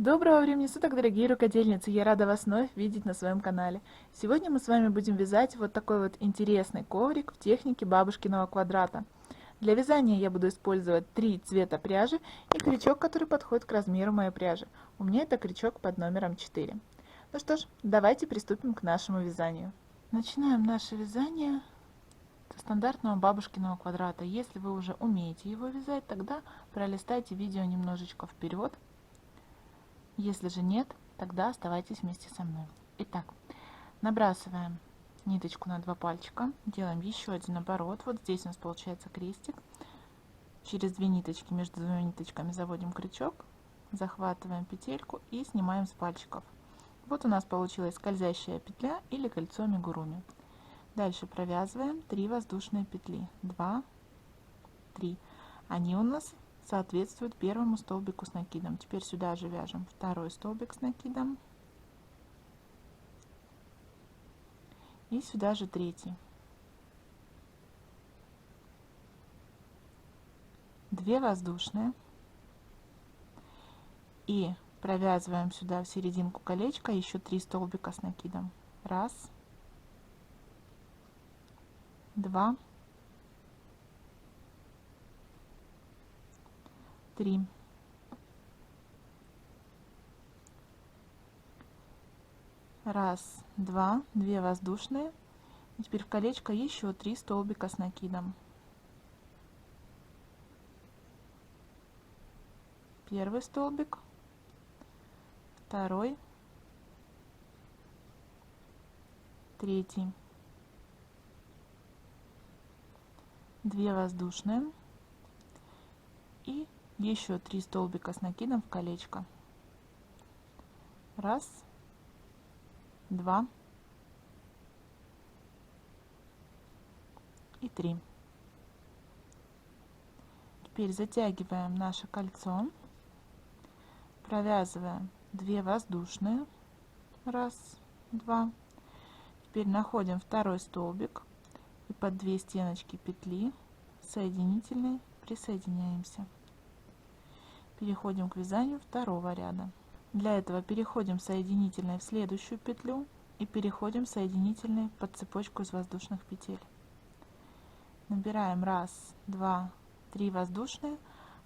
Доброго времени суток, дорогие рукодельницы! Я рада вас вновь видеть на своем канале. Сегодня мы с вами будем вязать вот такой вот интересный коврик в технике бабушкиного квадрата. Для вязания я буду использовать 3 цвета пряжи и крючок, который подходит к размеру моей пряжи. У меня это крючок под номером 4. Ну что ж, давайте приступим к нашему вязанию. Начинаем наше вязание со стандартного бабушкиного квадрата. Если вы уже умеете его вязать, тогда пролистайте видео немножечко вперед. Если же нет, тогда оставайтесь вместе со мной. Итак, набрасываем ниточку на 2 пальчика, делаем еще один оборот. Вот здесь у нас получается крестик. Через 2 ниточки, между 2 ниточками заводим крючок, захватываем петельку и снимаем с пальчиков. Вот у нас получилась скользящая петля или кольцо амигуруми. Дальше провязываем 3 воздушные петли. 2, 3. Они у нас соответствует первому столбику с накидом. Теперь сюда же вяжем второй столбик с накидом и сюда же третий. 2 воздушные и провязываем сюда в серединку колечка еще 3 столбика с накидом. 1, 2, 3. Раз, два, 2 воздушные. И теперь в колечко еще 3 столбика с накидом. Первый столбик, второй, третий. 2 воздушные и еще 3 столбика с накидом в колечко. 1, 2 и 3. Теперь затягиваем наше кольцо, провязываем 2 воздушные, 1, 2. Теперь находим второй столбик и под 2 стеночки петли соединительной присоединяемся. Переходим к вязанию второго ряда. Для этого переходим соединительной в следующую петлю и переходим соединительной под цепочку из воздушных петель. Набираем 1, 2, 3 воздушные,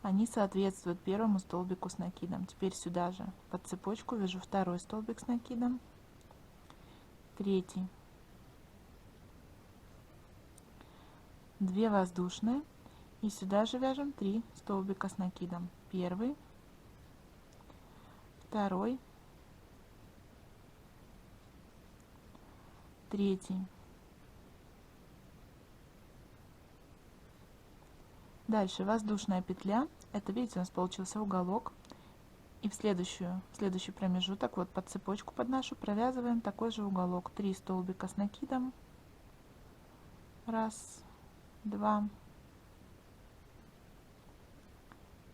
они соответствуют первому столбику с накидом. Теперь сюда же под цепочку вяжу второй столбик с накидом, третий, 2 воздушные и сюда же вяжем 3 столбика с накидом. Первый, второй, третий. Дальше воздушная петля. Это, видите, у нас получился уголок. И в следующий промежуток, вот под цепочку под нашу, провязываем такой же уголок. 3 столбика с накидом. 1, 2,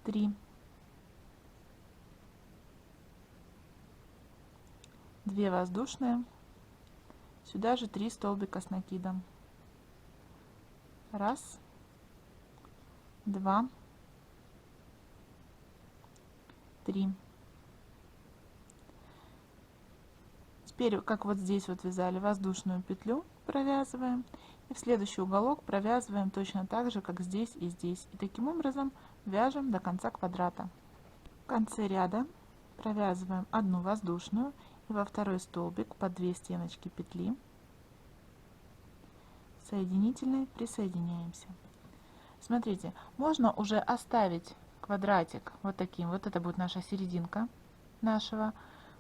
3. 2 воздушные, сюда же 3 столбика с накидом. 1, 2, 3. Теперь, как вот здесь вот вязали, воздушную петлю провязываем и в следующий уголок провязываем точно так же, как здесь и здесь. И таким образом вяжем до конца квадрата. В конце ряда провязываем 1 воздушную и во второй столбик по 2 стеночки петли соединительной присоединяемся. Смотрите, можно уже оставить квадратик вот таким, вот это будет наша серединка нашего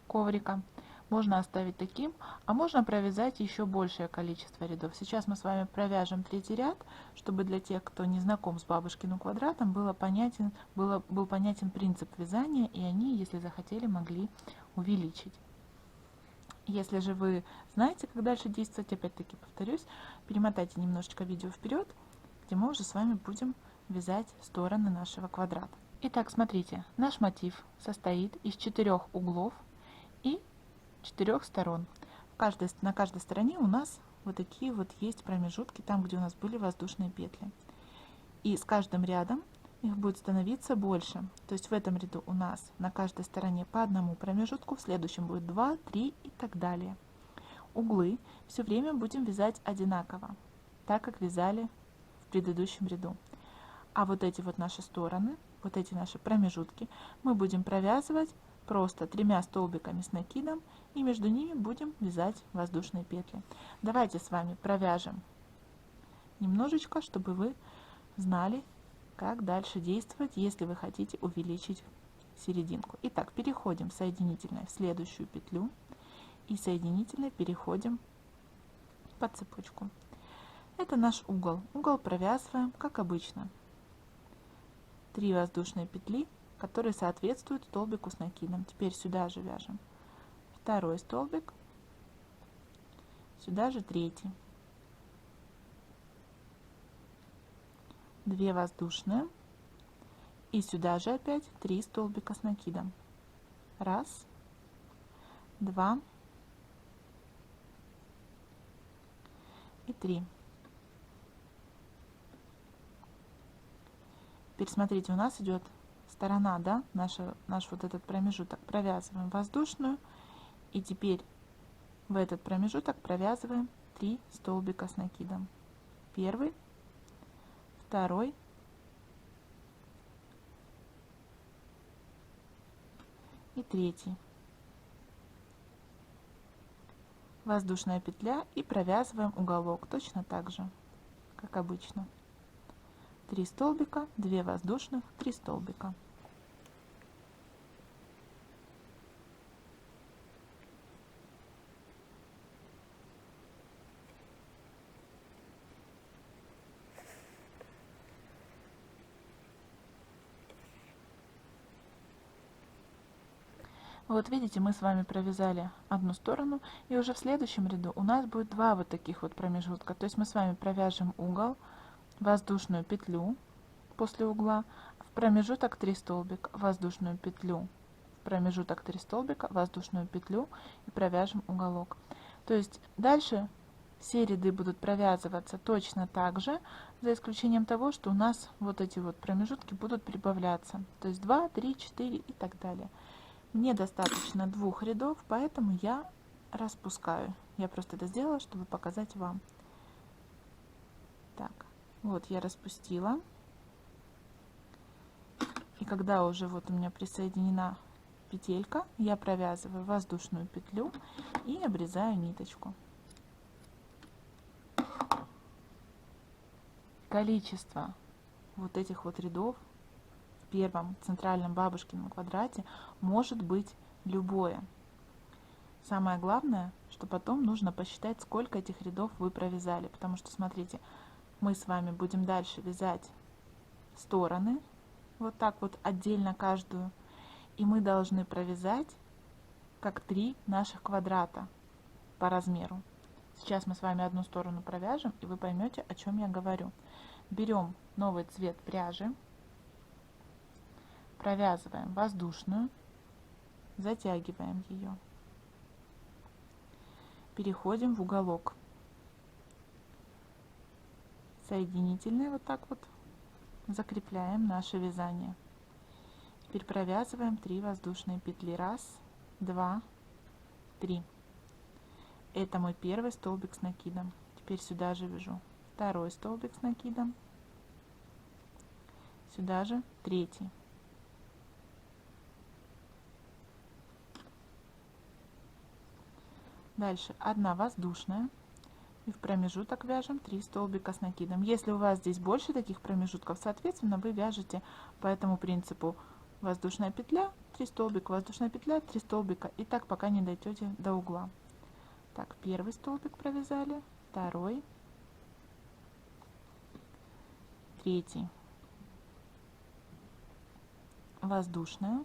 коврика. Можно оставить таким, а можно провязать еще большее количество рядов. Сейчас мы с вами провяжем 3-й ряд, чтобы для тех, кто не знаком с бабушкиным квадратом, был понятен принцип вязания, и они, если захотели, могли увеличить. Если же вы знаете, как дальше действовать, опять-таки повторюсь, перемотайте немножечко видео вперед, где мы уже с вами будем вязать стороны нашего квадрата. Итак, смотрите, наш мотив состоит из 4 углов и 4 сторон. На каждой стороне у нас вот такие вот есть промежутки, там, где у нас были воздушные петли. И с каждым рядом их будет становиться больше. То есть в этом ряду у нас на каждой стороне по одному промежутку, в следующем будет 2, 3 и так далее. Углы все время будем вязать одинаково, так как вязали в предыдущем ряду. А вот эти вот наши стороны, вот эти наши промежутки мы будем провязывать просто 3 столбиками с накидом, и между ними будем вязать воздушные петли. Давайте с вами провяжем немножечко, чтобы вы знали, как дальше действовать, если вы хотите увеличить серединку. Итак, переходим соединительной в следующую петлю и соединительной переходим под цепочку. Это наш угол. Угол провязываем как обычно. 3 воздушные петли, которые соответствуют столбику с накидом. Теперь сюда же вяжем второй столбик, сюда же третий. 2 воздушные и сюда же опять 3 столбика с накидом. 1, 2 и 3. Теперь смотрите, у нас идет сторона, да, наш вот этот промежуток. Провязываем воздушную, и теперь в этот промежуток провязываем 3 столбика с накидом. Первый, второй и третий. Воздушная петля и провязываем уголок точно так же, как обычно. 3 столбика, 2 воздушных, 3 столбика. Вот видите, мы с вами провязали одну сторону, и уже в следующем ряду у нас будет 2 вот таких вот промежутка. То есть мы с вами провяжем угол, воздушную петлю после угла, в промежуток 3 столбика, воздушную петлю, в промежуток 3 столбика, воздушную петлю и провяжем уголок. То есть дальше все ряды будут провязываться точно так же, за исключением того, что у нас вот эти вот промежутки будут прибавляться. То есть 2, 3, 4 и так далее. Мне достаточно 2 рядов, поэтому я распускаю. Я просто это сделала, чтобы показать вам. Так, вот я распустила. И когда уже вот у меня присоединена петелька, я провязываю воздушную петлю и обрезаю ниточку. Количество вот этих вот рядов в первом центральном бабушкином квадрате может быть любое. Самое главное, что потом нужно посчитать, сколько этих рядов вы провязали, потому что, смотрите, мы с вами будем дальше вязать стороны, вот так вот отдельно каждую, и мы должны провязать как 3 наших квадрата по размеру. Сейчас мы с вами одну сторону провяжем, и вы поймете, о чем я говорю. Берем новый цвет пряжи, провязываем воздушную, затягиваем ее, переходим в уголок, соединительной вот так вот закрепляем наше вязание. Теперь провязываем 3 воздушные петли. 1, 2, 3. Это мой первый столбик с накидом. Теперь сюда же вяжу второй столбик с накидом, сюда же третий. Дальше 1 воздушная, и в промежуток вяжем 3 столбика с накидом. Если у вас здесь больше таких промежутков, соответственно, вы вяжете по этому принципу: воздушная петля, 3 столбика, воздушная петля, 3 столбика, и так пока не дойдете до угла. Так, первый столбик провязали, второй, третий, воздушная,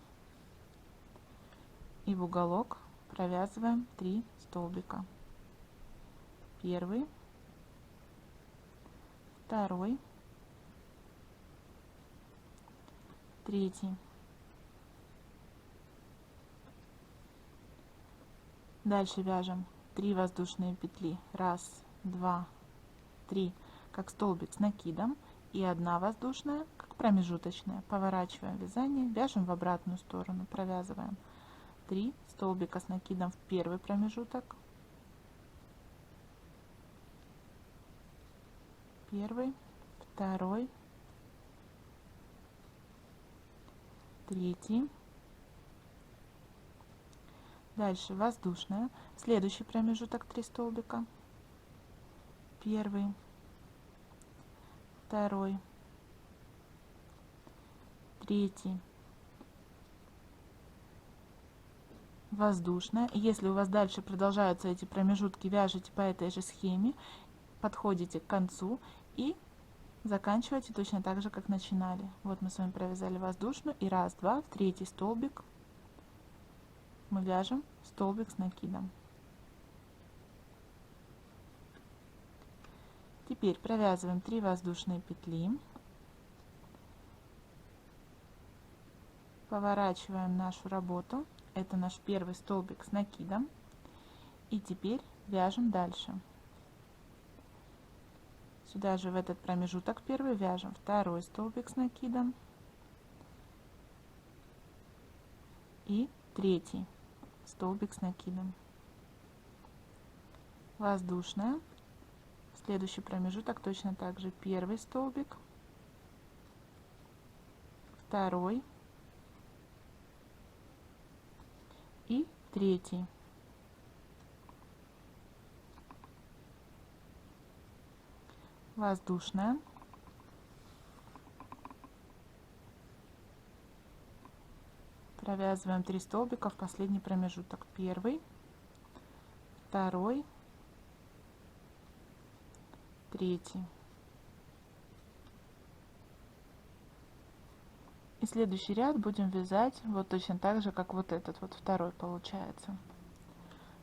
и в уголок провязываем 3 столбика. Первый, второй, третий. Дальше вяжем 3 воздушные петли. 1, 2, 3, как столбик с накидом. и 1 воздушная, как промежуточная. Поворачиваем вязание, вяжем в обратную сторону, провязываем 3 столбика с накидом в первый промежуток, первый, второй, третий. Дальше воздушная, следующий промежуток 3 столбика, первый, второй, третий, воздушная. Если у вас дальше продолжаются эти промежутки, вяжите по этой же схеме, подходите к концу и заканчивайте точно так же, как начинали. Вот мы с вами провязали воздушную, и раз, два, в третий столбик мы вяжем столбик с накидом. Теперь провязываем 3 воздушные петли, поворачиваем нашу работу, это наш первый столбик с накидом, и теперь вяжем дальше. Сюда же в этот промежуток первый вяжем второй столбик с накидом и третий столбик с накидом. Воздушная, следующий промежуток точно так же: первый столбик, второй и третий. Воздушная, провязываем 3 столбика в последний промежуток: первый, второй, третий. И следующий ряд будем вязать вот точно так же, как вот этот вот второй получается.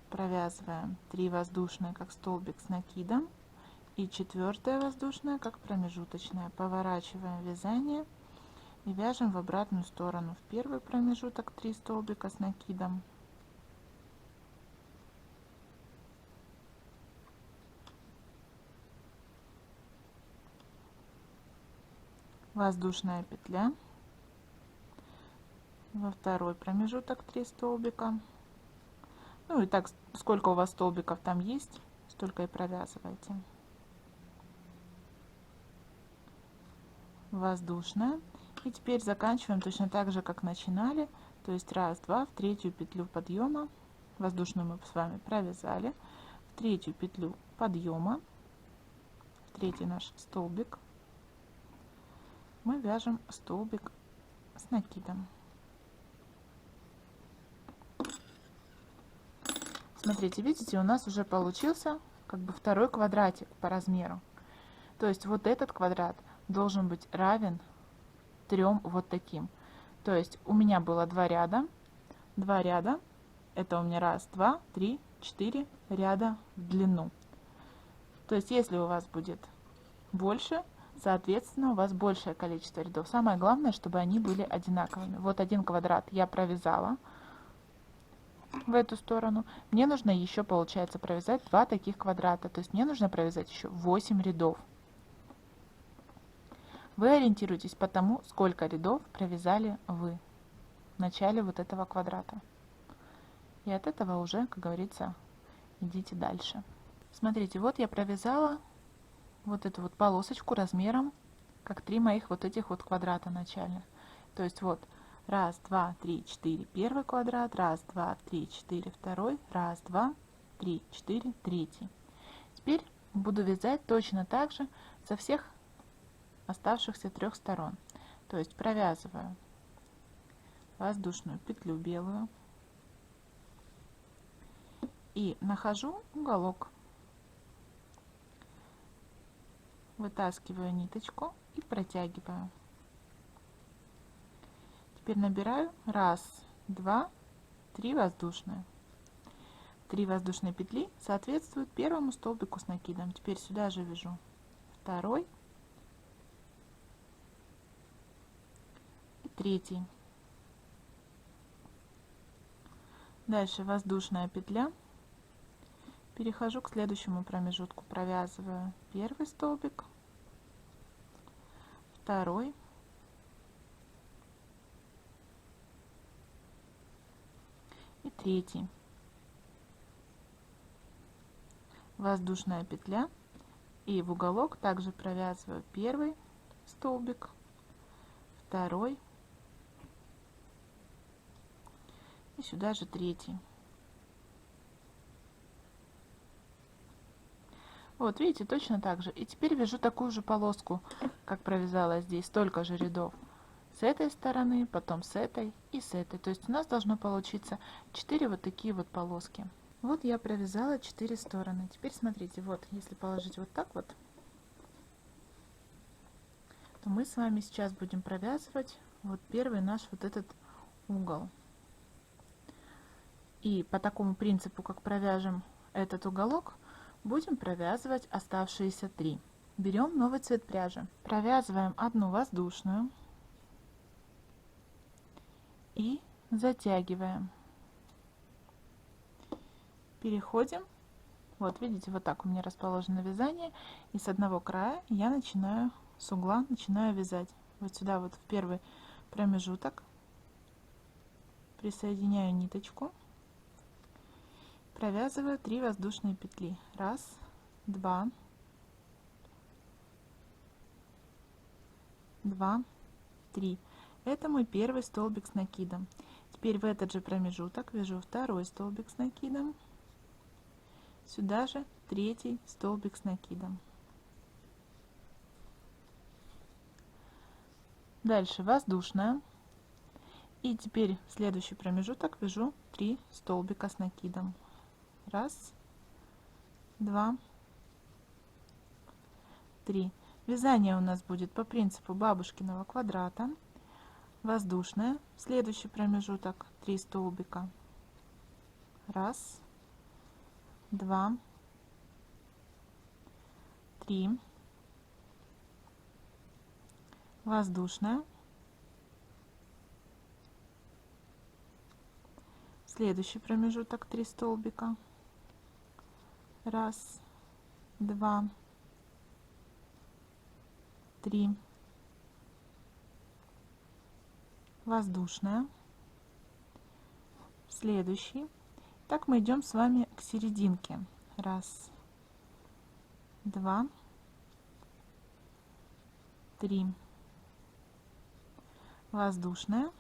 Провязываем 3 воздушные, как столбик с накидом, и 4 воздушная, как промежуточная. Поворачиваем вязание и вяжем в обратную сторону. В первый промежуток 3 столбика с накидом, воздушная петля, во второй промежуток 3 столбика. Ну и так, сколько у вас столбиков там есть, столько и провязывайте. Воздушная. И теперь заканчиваем точно так же, как начинали, то есть раз, два, в третью петлю подъема, воздушную мы с вами провязали, в третью петлю подъема, в третий наш столбик мы вяжем столбик с накидом. Смотрите, видите, у нас уже получился как бы второй квадратик по размеру. То есть вот этот квадрат должен быть равен 3 вот таким. То есть у меня было 2 ряда, это у меня раз, два, три, 4 ряда в длину. То есть если у вас будет больше, соответственно, у вас большее количество рядов. Самое главное, чтобы они были одинаковыми. Вот один квадрат я провязала в эту сторону. Мне нужно еще, получается, провязать 2 таких квадрата. То есть мне нужно провязать еще 8 рядов. Вы ориентируйтесь по тому, сколько рядов провязали вы в начале вот этого квадрата. И от этого уже, как говорится, идите дальше. Смотрите, вот я провязала вот эту вот полосочку размером как 3 моих вот этих вот квадрата начальных. То есть вот раз, два, три, 4 первый квадрат, раз, два, три, 4 второй, раз, два, три, 4 третий. Теперь буду вязать точно так же со всех оставшихся 3 сторон. То есть провязываю воздушную петлю белую и нахожу уголок, вытаскиваю ниточку и протягиваю. Теперь набираю раз, два, 3 воздушные. 3 воздушные петли соответствуют первому столбику с накидом. Теперь сюда же вяжу второй и третий. Дальше воздушная петля. Перехожу к следующему промежутку, провязываю первый столбик, второй и третий. Воздушная петля, и в уголок также провязываю первый столбик, второй и сюда же третий. Вот видите, точно так же. И теперь вяжу такую же полоску, как провязала здесь, столько же рядов. С этой стороны, потом с этой и с этой. То есть у нас должно получиться 4 вот такие вот полоски. Вот я провязала 4 стороны. Теперь смотрите, вот если положить вот так вот, то мы с вами сейчас будем провязывать вот первый наш вот этот угол. И по такому принципу, как провяжем этот уголок, будем провязывать оставшиеся 3. Берем новый цвет пряжи, провязываем одну воздушную и затягиваем. Переходим, вот видите, вот так у меня расположено вязание, и с одного края я начинаю, с угла начинаю вязать. Вот сюда вот в первый промежуток присоединяю ниточку, провязываю 3 воздушные петли. 1, 2, 2, 3. Это мой первый столбик с накидом. Теперь в этот же промежуток вяжу второй столбик с накидом, сюда же третий столбик с накидом. Дальше воздушная. И теперь в следующий промежуток вяжу 3 столбика с накидом. 1, 2, 3. Вязание у нас будет по принципу бабушкиного квадрата. Воздушная. Следующий промежуток 3 столбика. 1, 2, 3. Воздушная. Следующий промежуток 3 столбика. 1, 2, 3. Воздушная. Следующий. Так мы идем с вами к серединке. 1, 2, 3. Воздушная.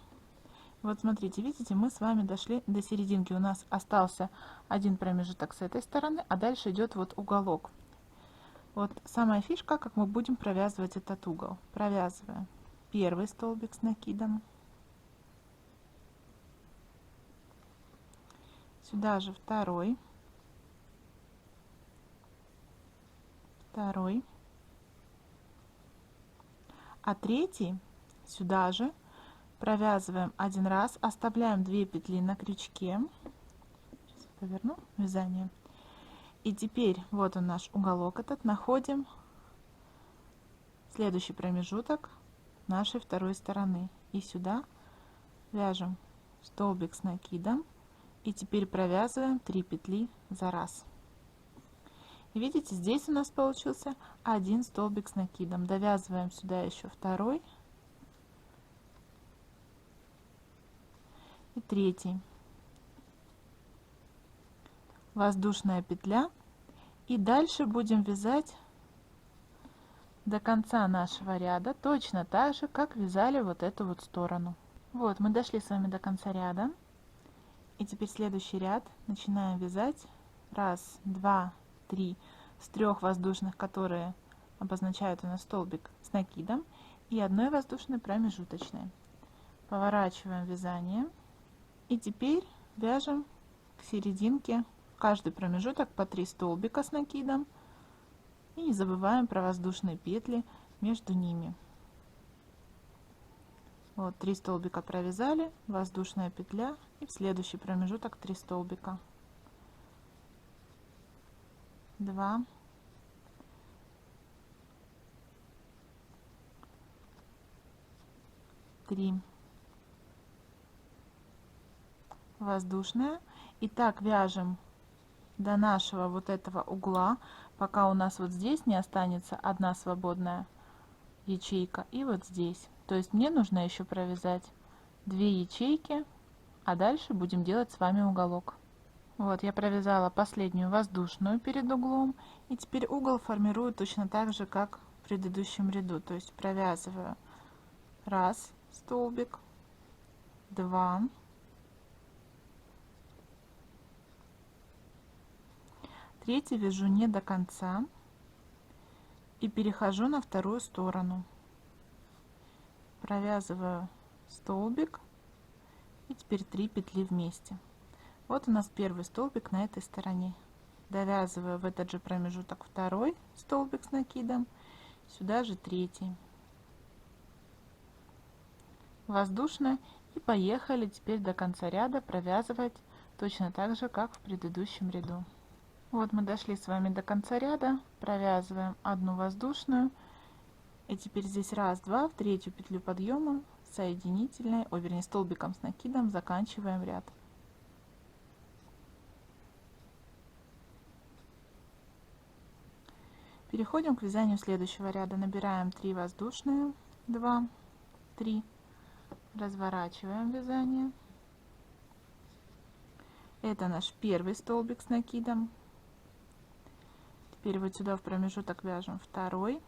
Вот смотрите, видите, мы с вами дошли до серединки. У нас остался один промежуток с этой стороны, а дальше идет вот уголок. Вот самая фишка, как мы будем провязывать этот угол. Провязываем первый столбик с накидом, сюда же второй, а третий сюда же провязываем один раз, оставляем 2 петли на крючке. Сейчас поверну вязание. И теперь вот он наш уголок этот, находим следующий промежуток нашей второй стороны и сюда вяжем столбик с накидом, и теперь провязываем 3 петли за раз. И видите, здесь у нас получился один столбик с накидом. Довязываем сюда еще второй и третий. Воздушная петля, и дальше будем вязать до конца нашего ряда точно так же, как вязали вот эту вот сторону. Вот мы дошли с вами до конца ряда, и теперь следующий ряд начинаем вязать 1, 2, 3 с 3 воздушных, которые обозначают у нас столбик с накидом, и одной воздушной промежуточной. Поворачиваем вязание, и теперь вяжем к серединке каждый промежуток по 3 столбика с накидом, и не забываем про воздушные петли между ними. Вот 3 столбика провязали, воздушная петля, и в следующий промежуток 3 столбика. 2, 3. Воздушная. И так вяжем до нашего вот этого угла, пока у нас вот здесь не останется одна свободная ячейка и вот здесь. То есть мне нужно еще провязать 2 ячейки, а дальше будем делать с вами уголок. Вот я провязала последнюю воздушную перед углом, и теперь угол формирую точно так же, как в предыдущем ряду. То есть провязываю 1 столбик, 2, 3 вяжу не до конца и перехожу на вторую сторону. Провязываю столбик и теперь 3 петли вместе. Вот у нас первый столбик на этой стороне. Довязываю в этот же промежуток второй столбик с накидом, сюда же третий. Воздушная, и поехали теперь до конца ряда провязывать точно так же, как в предыдущем ряду. Вот мы дошли с вами до конца ряда, провязываем 1 воздушную, и теперь здесь 1, 2, в третью петлю подъема соединительной, вернее столбиком с накидом заканчиваем ряд. Переходим к вязанию следующего ряда. Набираем 3 воздушные, 2, 3, разворачиваем вязание. Это наш первый столбик с накидом. Теперь вот сюда в промежуток вяжем второй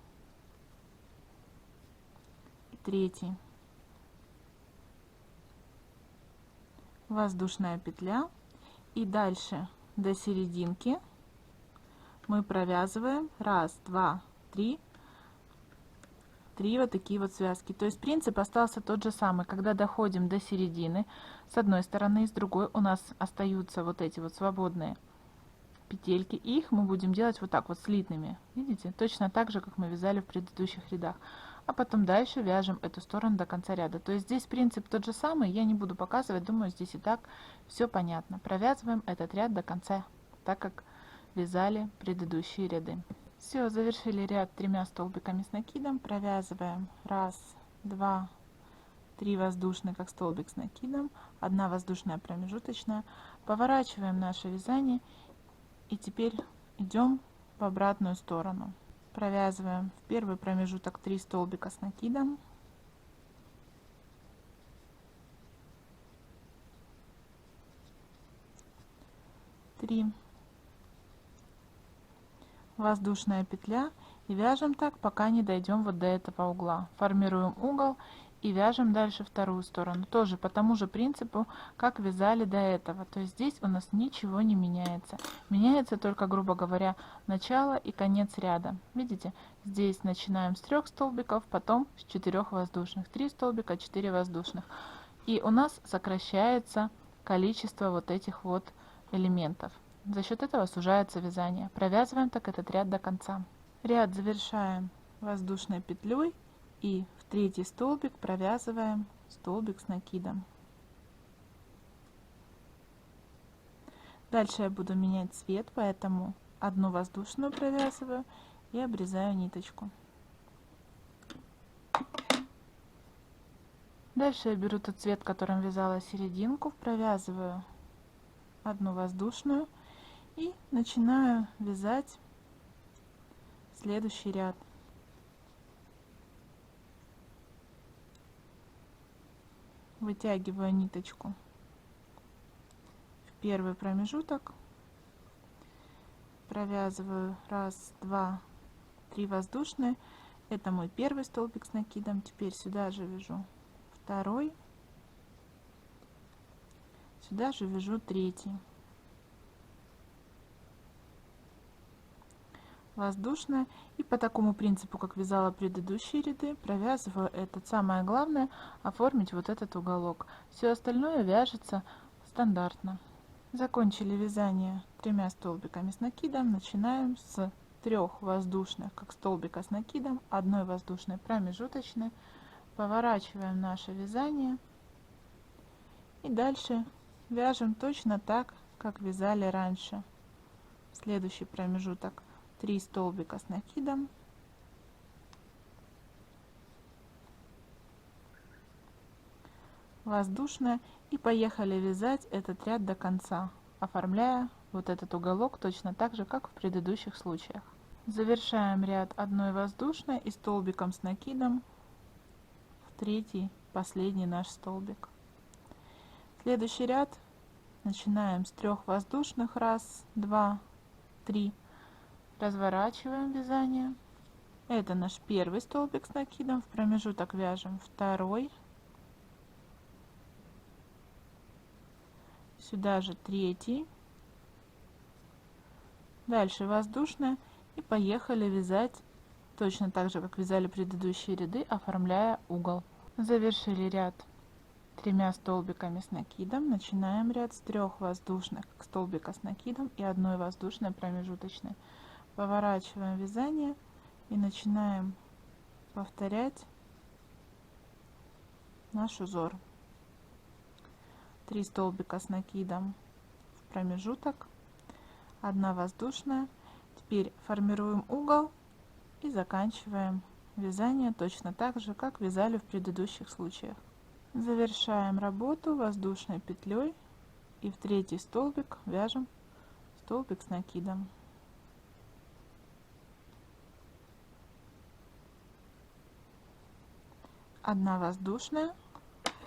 и третий. Воздушная петля, и дальше до серединки мы провязываем 1, 2, 3, 3 вот такие вот связки. То есть принцип остался тот же самый. Когда доходим до середины, с одной стороны и с другой у нас остаются вот эти вот свободные петельки, и их мы будем делать вот так вот слитными, видите, точно так же, как мы вязали в предыдущих рядах. А потом дальше вяжем эту сторону до конца ряда. То есть здесь принцип тот же самый, я не буду показывать, думаю, здесь и так все понятно. Провязываем этот ряд до конца, так как вязали предыдущие ряды. Все, завершили ряд 3 столбиками с накидом, провязываем 1, 2, 3 воздушные, как столбик с накидом, 1 воздушная промежуточная, поворачиваем наше вязание, и теперь идем в обратную сторону. Провязываем в первый промежуток 3 столбика с накидом, воздушная петля, и вяжем так, пока не дойдем вот до этого угла. Формируем угол и вяжем дальше вторую сторону, тоже по тому же принципу, как вязали до этого. То есть здесь у нас ничего не меняется. Меняется только, грубо говоря, начало и конец ряда. Видите, здесь начинаем с 3 столбиков, потом с 4 воздушных. 3 столбика, 4 воздушных. И у нас сокращается количество вот этих вот элементов. За счет этого сужается вязание. Провязываем так этот ряд до конца. Ряд завершаем воздушной петлей и в третий столбик провязываем столбик с накидом. Дальше я буду менять цвет, поэтому 1 воздушную провязываю и обрезаю ниточку. Дальше я беру тот цвет, которым вязала серединку, провязываю 1 воздушную и начинаю вязать следующий ряд. Вытягиваю ниточку в первый промежуток, провязываю 1, 2, 3 воздушные. Это мой первый столбик с накидом. Теперь сюда же вяжу второй, сюда же вяжу третий. Воздушная, и по такому принципу, как вязала предыдущие ряды, провязываю этот. Самое главное оформить вот этот уголок, все остальное вяжется стандартно. Закончили вязание 3 столбиками с накидом, начинаем с 3 воздушных, как столбика с накидом, 1 воздушной промежуточной, поворачиваем наше вязание и дальше вяжем точно так, как вязали раньше. Следующий промежуток 3 столбика с накидом, воздушная, и поехали вязать этот ряд до конца, оформляя вот этот уголок точно так же, как в предыдущих случаях. Завершаем ряд одной воздушной и столбиком с накидом в третий, последний наш столбик. Следующий ряд начинаем с 3 воздушных. 1, 2, 3. Разворачиваем вязание. Это наш первый столбик с накидом. В промежуток вяжем второй. Сюда же третий. Дальше воздушная. И поехали вязать точно так же, как вязали предыдущие ряды, оформляя угол. Завершили ряд 3 столбиками с накидом. Начинаем ряд с 3 воздушных столбика с накидом и 1 воздушной промежуточной. Поворачиваем вязание и начинаем повторять наш узор. 3 столбика с накидом в промежуток, 1 воздушная. Теперь формируем угол и заканчиваем вязание точно так же, как вязали в предыдущих случаях. Завершаем работу воздушной петлей и в третий столбик вяжем столбик с накидом. Одна воздушная,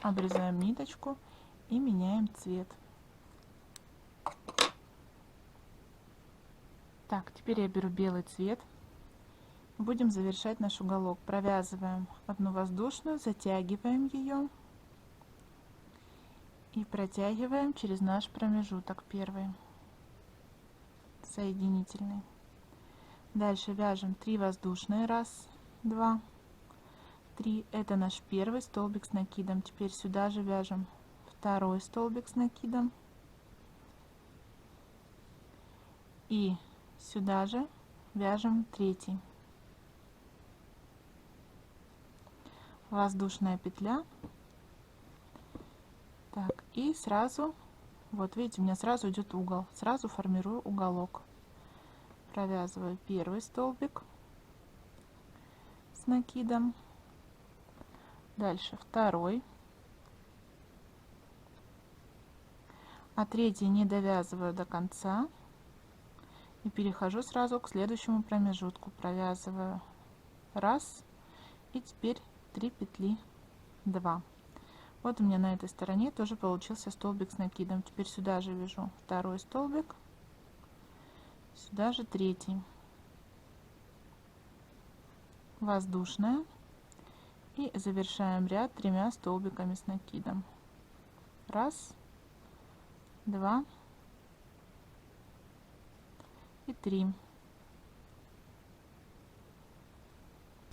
обрезаем ниточку и меняем цвет. Так, теперь я беру белый цвет. Будем завершать наш уголок. Провязываем 1 воздушную, затягиваем ее и протягиваем через наш промежуток первый, соединительный. Дальше вяжем 3 воздушные. 1, 2, 3. Это наш первый столбик с накидом. Теперь сюда же вяжем второй столбик с накидом и сюда же вяжем третий. Воздушная петля. Так, и сразу, вот видите, у меня сразу идет угол. Сразу формирую уголок. Провязываю первый столбик с накидом. Дальше второй. А третий не довязываю до конца. И перехожу сразу к следующему промежутку. Провязываю 1 и теперь 3 петли 2. Вот у меня на этой стороне тоже получился столбик с накидом. Теперь сюда же вяжу второй столбик, сюда же третий, воздушная, и завершаем ряд 3 столбиками с накидом. 1, 2 и 3.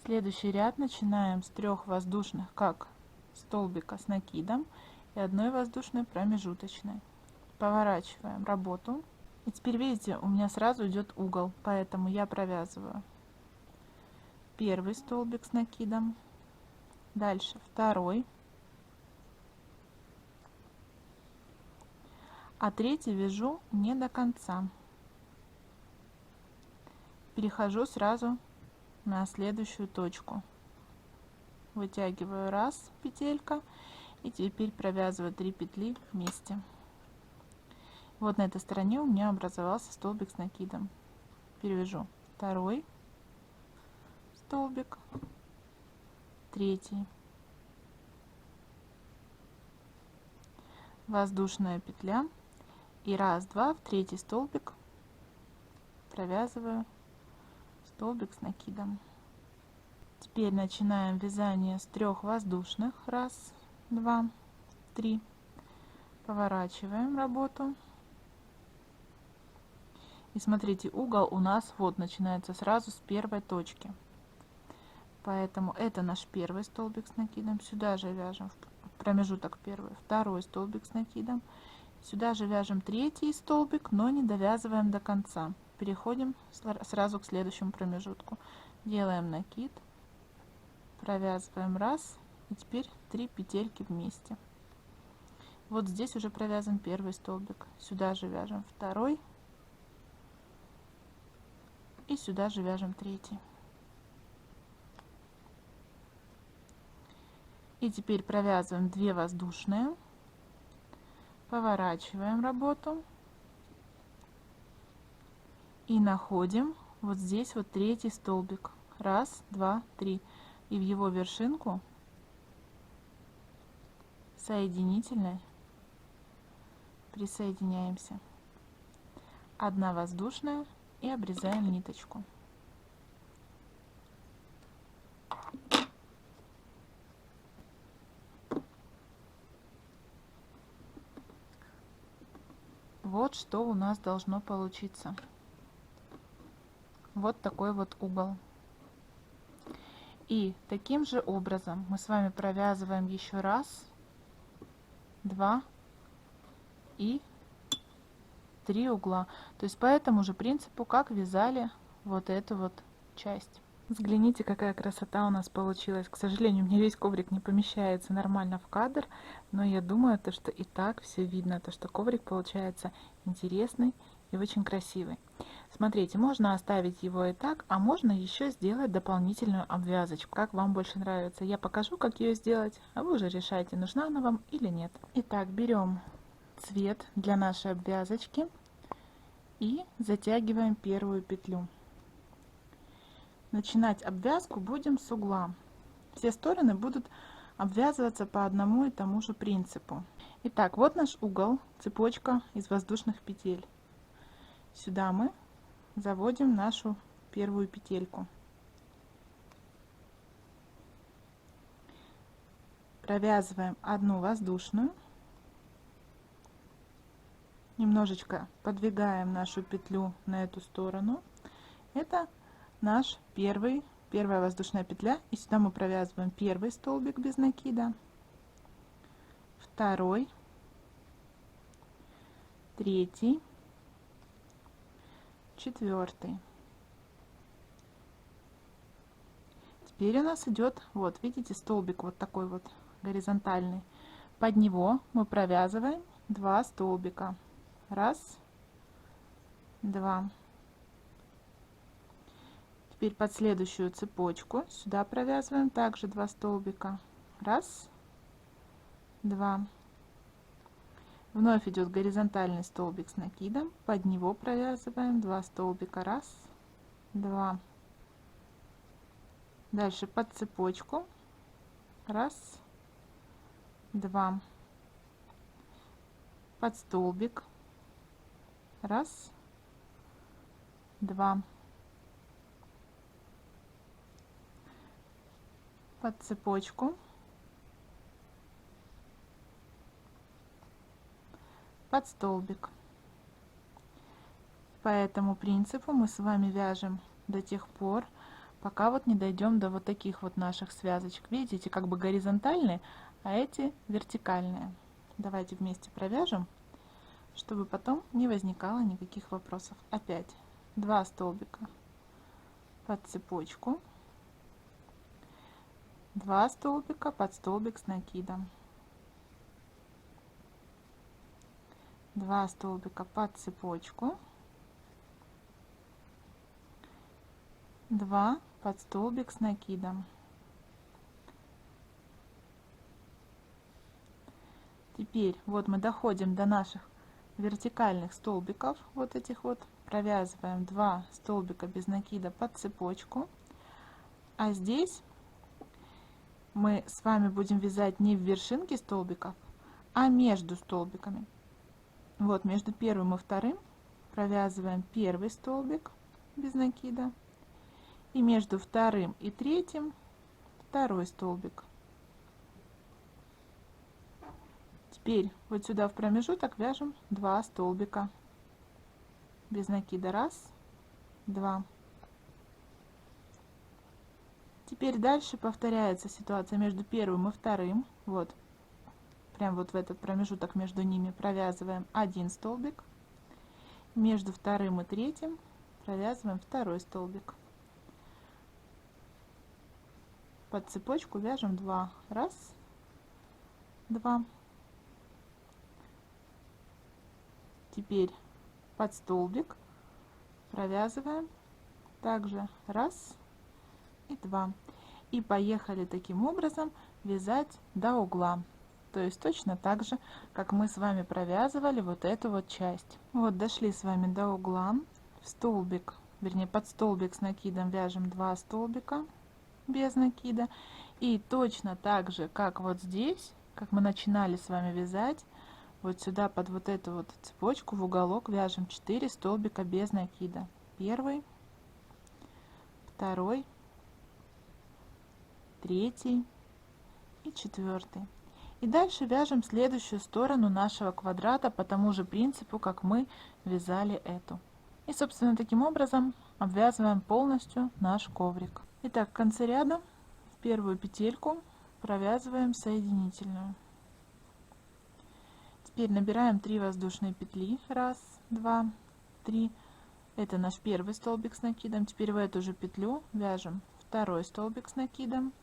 Следующий ряд начинаем с 3 воздушных, как столбика с накидом и 1 воздушной промежуточной. Поворачиваем работу. И теперь видите, у меня сразу идет угол, поэтому я провязываю первый столбик с накидом, дальше второй, а третий вяжу не до конца. Перехожу сразу на следующую точку. Вытягиваю 1 петелька и теперь провязываю 3 петли вместе. Вот на этой стороне у меня образовался столбик с накидом. Перевяжу второй столбик, третий, воздушная петля и 1, 2 в третий столбик провязываю столбик с накидом. Теперь начинаем вязание с 3 воздушных. 1, 2, 3. Поворачиваем работу. И смотрите, угол у нас вот начинается сразу с первой точки. Поэтому это наш первый столбик с накидом. Сюда же вяжем в промежуток первый, второй столбик с накидом. Сюда же вяжем третий столбик, но не довязываем до конца. Переходим сразу к следующему промежутку. Делаем накид, провязываем 1 и теперь 3 петельки вместе. Вот здесь уже провязан первый столбик. Сюда же вяжем второй и сюда же вяжем третий. И теперь провязываем 2 воздушные, поворачиваем работу и находим вот здесь вот третий столбик. Раз, два, три. И в его вершинку соединительной присоединяемся. Одна воздушная и обрезаем ниточку. Вот что у нас должно получиться. Вот такой вот угол. И таким же образом мы с вами провязываем еще раз, два и 3 угла. То есть по этому же принципу, как вязали вот эту вот часть. Взгляните, какая красота у нас получилась. К сожалению, мне весь коврик не помещается нормально в кадр, но я думаю, что и так все видно, что коврик получается интересный и очень красивый. Смотрите, можно оставить его и так, а можно еще сделать дополнительную обвязочку, как вам больше нравится. Я покажу, как ее сделать, а вы уже решайте, нужна она вам или нет. Итак, берем цвет для нашей обвязочки и затягиваем первую петлю. Начинать обвязку будем с угла. Все стороны будут обвязываться по одному и тому же принципу. Итак, вот наш угол, цепочка из воздушных петель. Сюда мы заводим нашу первую петельку. Провязываем одну воздушную. Немножечко подвигаем нашу петлю на эту сторону. Это наш первая воздушная петля, и сюда мы провязываем первый столбик без накида, второй, третий, четвертый. Теперь у нас идет, вот видите, столбик вот такой вот горизонтальный. Под него мы провязываем 2 столбика. Раз, два. Теперь под следующую цепочку сюда провязываем также 2 столбика. Раз, два. Вновь идет горизонтальный столбик с накидом. Под него провязываем 2 столбика. Раз, два. Дальше под цепочку. Раз, два. Под столбик. Раз, два. Под цепочку, под столбик. По этому принципу мы с вами вяжем до тех пор, пока вот не дойдем до вот таких вот наших связочек. Видите, как бы горизонтальные, а эти вертикальные. Давайте вместе провяжем, чтобы потом не возникало никаких вопросов. Опять 2 столбика под цепочку. 2 столбика под столбик с накидом, 2 столбика под цепочку, 2 под столбик с накидом. Теперь вот мы доходим до наших вертикальных столбиков, вот этих вот, провязываем 2 столбика без накида под цепочку, а здесь мы с вами будем вязать не в вершинке столбиков, а между столбиками. Вот между первым и вторым провязываем первый столбик без накида, и между вторым и третьим второй столбик. Теперь вот сюда в промежуток вяжем 2 столбика без накида. Раз, два. Теперь дальше повторяется ситуация между первым и вторым. Вот, прям вот в этот промежуток между ними провязываем 1 столбик. Между вторым и третьим провязываем второй столбик. Под цепочку вяжем 2. Раз, два. Теперь под столбик провязываем также раз и 2. И поехали таким образом вязать до угла. То есть точно так же, как мы с вами провязывали вот эту вот часть. Вот дошли с вами до угла. В столбик вернее под столбик с накидом вяжем 2 столбика без накида. И точно так же, как вот здесь, как мы начинали с вами вязать, вот сюда под вот эту вот цепочку в уголок вяжем 4 столбика без накида. Первый, второй, третий и четвертый. И дальше вяжем следующую сторону нашего квадрата по тому же принципу, как мы вязали эту. И, собственно, таким образом обвязываем полностью наш коврик. Итак, в конце ряда в первую петельку провязываем соединительную. Теперь набираем 3 воздушные петли. 1, 2, 3. Это наш первый столбик с накидом. Теперь в эту же петлю вяжем второй столбик с накидом.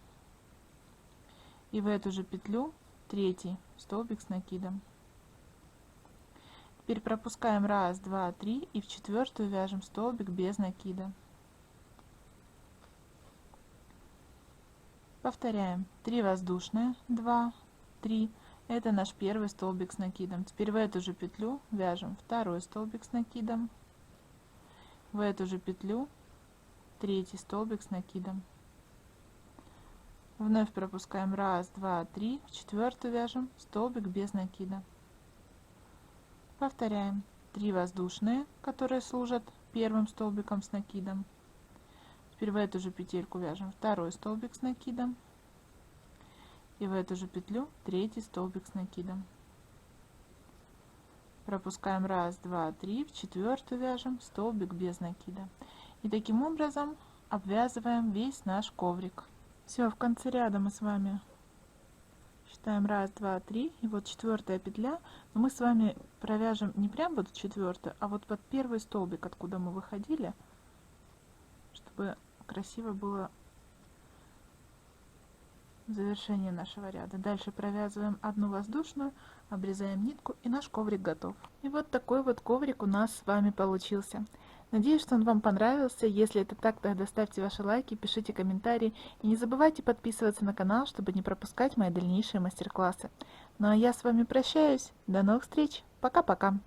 И в эту же петлю третий столбик с накидом. Теперь пропускаем 1, 2, 3 и в четвертую вяжем столбик без накида. Повторяем. 3 воздушные, 2, 3. Это наш первый столбик с накидом. Теперь в эту же петлю вяжем второй столбик с накидом. В эту же петлю третий столбик с накидом. Вновь пропускаем 1, 2, 3. В четвертую вяжем столбик без накида. Повторяем. 3 воздушные, которые служат первым столбиком с накидом. Теперь в эту же петельку вяжем второй столбик с накидом. И в эту же петлю третий столбик с накидом. Пропускаем 1, 2, 3. В четвертую вяжем столбик без накида. И таким образом обвязываем весь наш коврик. Все, в конце ряда мы с вами считаем 1, 2, 3. И вот четвертая петля. Но мы с вами провяжем не прям вот четвертую, а вот под первый столбик, откуда мы выходили, чтобы красиво было завершение нашего ряда. Дальше провязываем одну воздушную, обрезаем нитку, и наш коврик готов. И вот такой вот коврик у нас с вами получился. Надеюсь, что он вам понравился. Если это так, тогда ставьте ваши лайки, пишите комментарии и не забывайте подписываться на канал, чтобы не пропускать мои дальнейшие мастер-классы. Ну а я с вами прощаюсь. До новых встреч. Пока-пока.